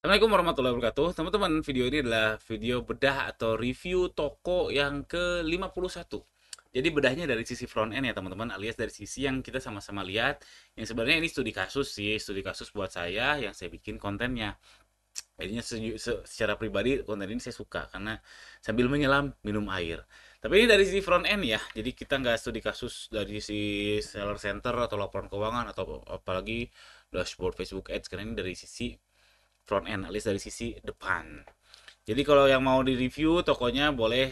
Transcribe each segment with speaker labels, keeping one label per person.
Speaker 1: Assalamualaikum warahmatullahi wabarakatuh. Teman-teman, video ini adalah video bedah atau review toko yang ke-51. Jadi bedahnya dari sisi front end ya teman-teman, alias dari sisi yang kita sama-sama lihat. Yang sebenarnya ini studi kasus sih, studi kasus buat saya yang saya bikin kontennya. Jadinya secara pribadi konten ini saya suka karena sambil menyelam minum air. Tapi ini dari sisi front end ya, jadi kita nggak studi kasus dari sisi seller center atau laporan keuangan atau apalagi dashboard Facebook Ads, karena ini dari sisi front end alias dari sisi depan. Jadi kalau yang mau di-review tokonya boleh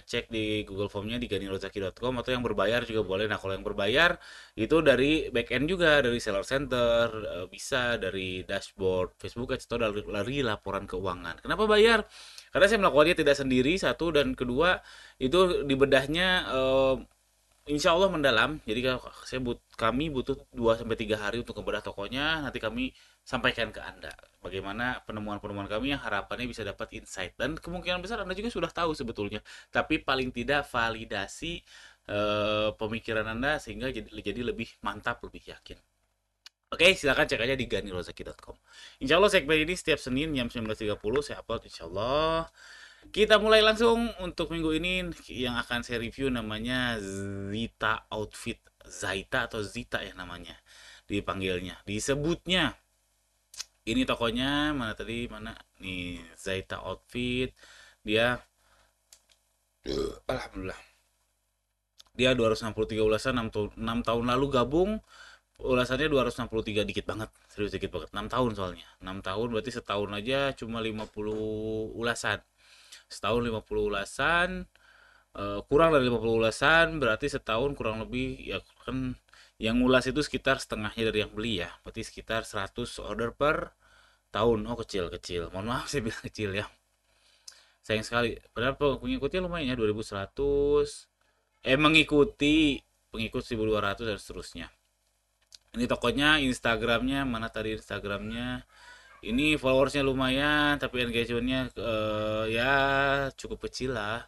Speaker 1: cek di Google Form-nya di ganirozaki.com, atau yang berbayar juga boleh. Nah, kalau yang berbayar itu dari back end juga, dari seller center, bisa dari dashboard Facebook Ads atau dari laporan keuangan. Kenapa bayar? Karena saya melakukannya tidak sendiri, satu, dan kedua itu di bedahnya insya Allah mendalam. Jadi kami butuh 2 sampai 3 hari untuk membedah tokonya. Nanti kami sampaikan ke Anda bagaimana penemuan-penemuan kami yang harapannya bisa dapat insight. Dan kemungkinan besar Anda juga sudah tahu sebetulnya. Tapi paling tidak validasi pemikiran Anda sehingga jadi lebih mantap, lebih yakin. Oke, silakan cek aja di ganirozaki.com. Insya Allah segmen ini setiap Senin jam 19.30 saya upload insya Allah. Kita mulai langsung untuk minggu ini. Yang akan saya review namanya Zita Outfit. Zaita atau Zita ya namanya dipanggilnya, disebutnya. Ini tokonya mana tadi, mana nih, Zaita Outfit. Dia alhamdulillah dia 263 ulasan, 6 tahun lalu gabung. Ulasannya 263, dikit banget, serius dikit banget. 6 tahun soalnya, 6 tahun berarti setahun aja cuma 50 ulasan. Setahun 50 ulasan, kurang dari 50 ulasan berarti setahun kurang lebih ya kan. Yang ulas itu sekitar setengahnya dari yang beli ya, berarti sekitar 100 order per tahun. Oh, kecil kecil, mohon maaf saya bilang kecil ya, sayang sekali. Padahal pengikutnya lumayan ya, 2100. Mengikuti pengikut 1200 dan seterusnya. Ini tokonya, Instagramnya mana tadi, Instagramnya ini followersnya lumayan tapi engagementnya ya cukup kecil lah.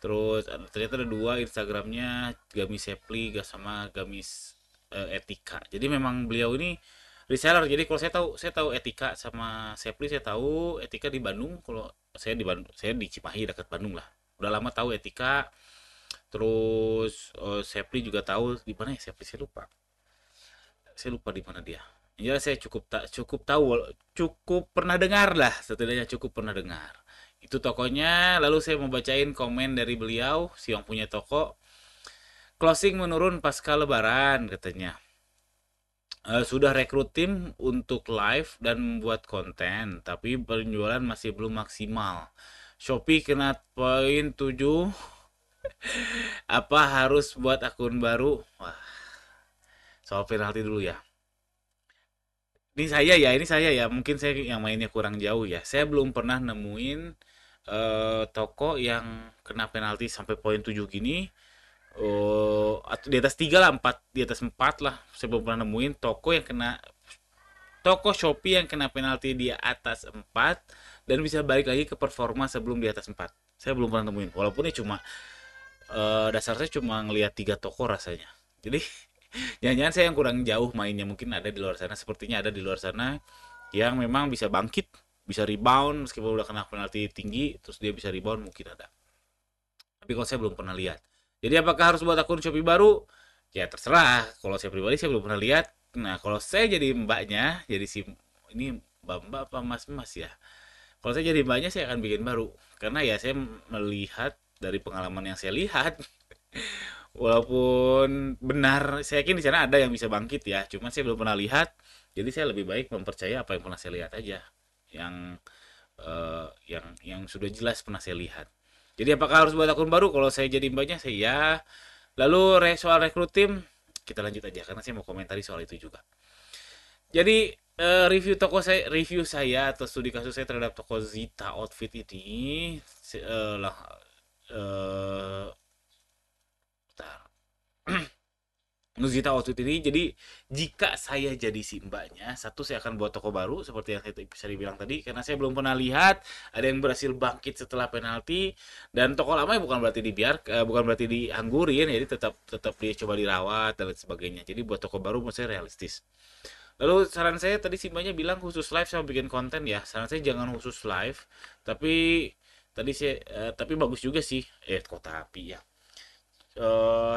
Speaker 1: Terus ternyata ada dua Instagramnya, Gamis Sepli sama Gamis Etika. Jadi memang beliau ini reseller. Jadi kalau saya tahu Etika sama Sepli, saya tahu. Etika di Bandung. Kalau saya di Bandung, saya di Cimahi dekat Bandung lah. Udah lama tahu Etika. Terus Sepli juga tahu di mana ya, Sepli saya lupa di mana dia. Ya, saya cukup tahu, cukup pernah dengar lah, setidaknya cukup pernah dengar. Itu tokonya. Lalu saya mau bacain komen dari beliau, si yang punya toko. Closing menurun pasca lebaran katanya. Sudah rekrut tim untuk live dan membuat konten, tapi penjualan masih belum maksimal. Shopee kena poin 7. Apa harus buat akun baru? Wah, soal penalti dulu ya. Ini saya ya, mungkin saya yang mainnya kurang jauh ya. Saya belum pernah nemuin toko yang kena penalti sampai poin 7 gini. Atau di atas 3 lah, 4, di atas 4 lah. Saya belum pernah nemuin toko Shopee yang kena penalti di atas 4 dan bisa balik lagi ke performa sebelum di atas 4. Saya belum pernah nemuin. Walaupun ini cuma dasar saya cuma ngelihat 3 toko rasanya. Jadi jangan-jangan saya yang kurang jauh mainnya. Mungkin ada di luar sana, sepertinya ada di luar sana yang memang bisa bangkit, bisa rebound meskipun udah kena penalti tinggi, terus dia bisa rebound, mungkin ada. Tapi kalau saya belum pernah lihat. Jadi apakah harus buat akun Shopee baru? Ya terserah. Kalau saya pribadi saya belum pernah lihat. Nah, kalau saya jadi mbaknya, jadi si ini mbak-mbak apa mas-mas ya. Kalau saya jadi mbaknya, saya akan bikin baru. Karena ya saya melihat dari pengalaman yang saya lihat, walaupun benar, saya yakin di sana ada yang bisa bangkit ya. Cuman saya belum pernah lihat. Jadi saya lebih baik mempercaya apa yang pernah saya lihat aja. Yang yang sudah jelas pernah saya lihat. Jadi apakah harus buat akun baru? Kalau saya jadi mbaknya, saya ya. Lalu soal rekrut tim, kita lanjut aja karena saya mau komentari soal itu juga. Jadi review saya atau studi kasus saya terhadap toko Zita Outfit ini lah, eh Nuzita Outfit ini. Jadi jika saya jadi si mbaknya, satu, saya akan buat toko baru seperti yang saya bisa dibilang tadi, karena saya belum pernah lihat ada yang berhasil bangkit setelah penalti. Dan toko lama bukan berarti bukan berarti dianggurin, jadi tetap tetap dia coba dirawat dan lain sebagainya. Jadi buat toko baru menurut saya realistis. Lalu saran saya tadi si Mbaknya bilang khusus live sama bikin konten ya. Saran saya jangan khusus live, tapi tapi bagus juga sih. Kok tapi ya.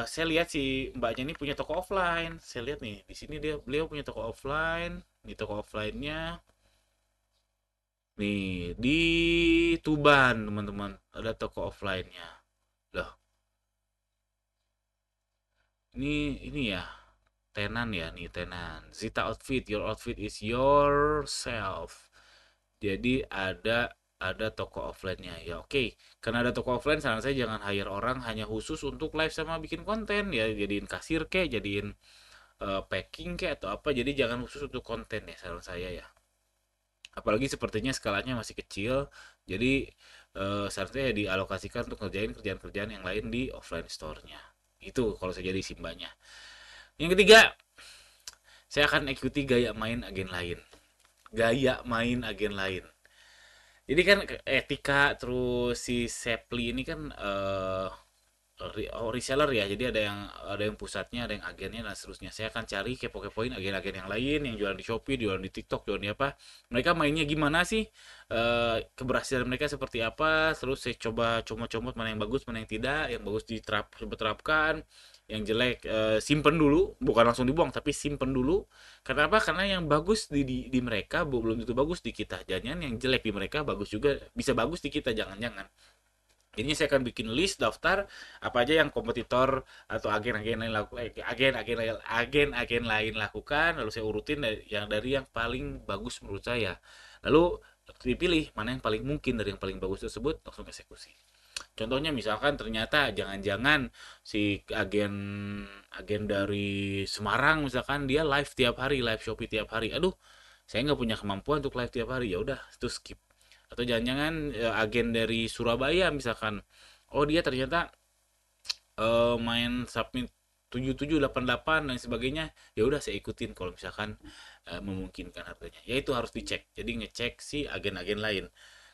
Speaker 1: Saya lihat si Mbaknya ini punya toko offline. Saya lihat nih di sini beliau punya toko offline. Di toko offline-nya nih di Tuban teman-teman ada toko offline-nya. Loh, ini ya tenan ya nih tenan. Zita Outfit, your outfit is yourself. Jadi ada toko offline-nya. Ya oke, karena ada toko offline saran saya jangan hire orang hanya khusus untuk live sama bikin konten ya, jadiin kasir kek, jadiin packing kek atau apa. Jadi jangan khusus untuk konten ya saran saya ya. Apalagi sepertinya skalanya masih kecil. Jadi saran saya dialokasikan untuk ngerjain kerjaan-kerjaan yang lain di offline store-nya. Itu kalau saya jadi simbanya. Yang ketiga, saya akan ikuti gaya main agen lain. Gaya main agen lain. Jadi kan Etika terus si Sepli ini kan reseller ya. Jadi ada yang pusatnya, ada yang agennya dan seterusnya. Saya akan cari kepo-kepoin agen-agen yang lain yang jualan di Shopee, jualan di TikTok, jualan di apa. Mereka mainnya gimana sih? Keberhasilan mereka seperti apa? Terus saya coba comot-comot mana yang bagus, mana yang tidak. Yang bagus diterapkan, yang jelek simpen dulu, bukan langsung dibuang tapi simpen dulu. Kenapa? Karena yang bagus di mereka belum tentu bagus di kita. Jangan yang jelek di mereka bagus juga bisa bagus di kita, jangan-jangan. Jadinya saya akan bikin list daftar apa aja yang kompetitor atau agen-agen lain lakukan, agen-agen lain lakukan, lalu saya urutin dari yang paling bagus menurut saya. Lalu dipilih mana yang paling mungkin dari yang paling bagus tersebut langsung eksekusi. Contohnya misalkan ternyata jangan-jangan si agen agen dari Semarang misalkan dia live tiap hari, live Shopee tiap hari. Aduh, saya nggak punya kemampuan untuk live tiap hari. Ya udah, itu skip. Atau jangan-jangan agen dari Surabaya misalkan. Oh, dia ternyata main submit 7788 dan sebagainya. Ya udah saya ikutin kalau misalkan memungkinkan harganya. Ya itu harus dicek. Jadi ngecek si agen-agen lain.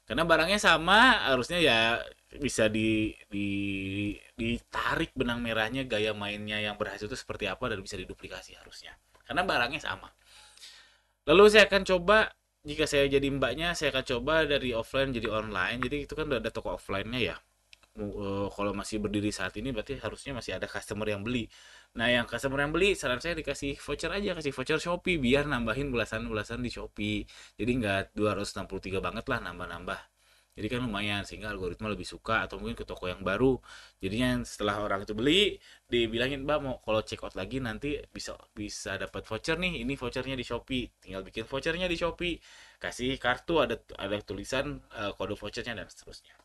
Speaker 1: Karena barangnya sama, harusnya ya bisa ditarik benang merahnya gaya mainnya yang berhasil itu seperti apa dan bisa diduplikasi harusnya. Karena barangnya sama. Lalu saya akan coba jika saya jadi mbaknya, saya akan coba dari offline jadi online. Jadi itu kan udah ada toko offline-nya ya. Kalau masih berdiri saat ini berarti harusnya masih ada customer yang beli. Nah, yang customer yang beli saran saya dikasih voucher aja, kasih voucher Shopee biar nambahin bulasan-bulasan di Shopee. Jadi nggak 263 banget lah nambah-nambah. Jadi kan lumayan sehingga algoritma lebih suka atau mungkin ke toko yang baru. Jadinya setelah orang itu beli, dibilangin, "Mbak mau kalau check out lagi nanti bisa bisa dapat voucher nih. Ini vouchernya di Shopee." Tinggal bikin vouchernya di Shopee, kasih kartu ada tulisan kode vouchernya dan seterusnya.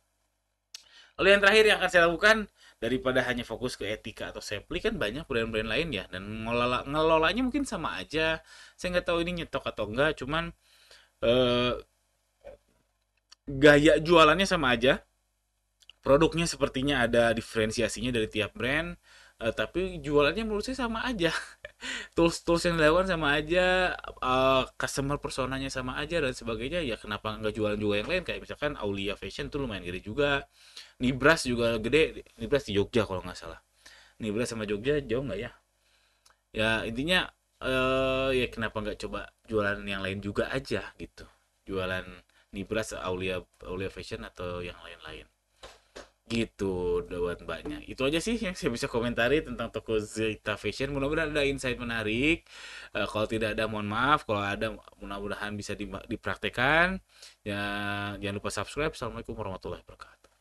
Speaker 1: Lalu yang terakhir yang akan saya lakukan daripada hanya fokus ke Etika atau Sepli kan banyak brand-brand lain ya dan ngelolanya mungkin sama aja. Saya nggak tahu ini nyetok atau enggak, cuman eh, gaya jualannya sama aja. Produknya sepertinya ada diferensiasinya dari tiap brand, tapi jualannya menurut saya sama aja. Tools-tools yang dilakukan sama aja, customer personanya sama aja dan sebagainya. Ya kenapa nggak jualan juga yang lain kayak misalkan Aulia Fashion tuh lumayan gede juga. Nibras juga gede, Nibras di Jogja kalau nggak salah. Nibras sama Jogja jauh nggak ya? Ya intinya ya kenapa nggak coba jualan yang lain juga aja gitu. Jualan Nibras, Aulia Aulia Fashion atau yang lain-lain. Gitu buat mbaknya. Itu aja sih yang saya bisa komentari tentang toko Zeta Fashion. Mudah-mudahan ada insight menarik. Kalau tidak ada mohon maaf. Kalau ada mudah-mudahan bisa dipraktekkan. Ya, jangan lupa subscribe. Assalamualaikum warahmatullahi wabarakatuh.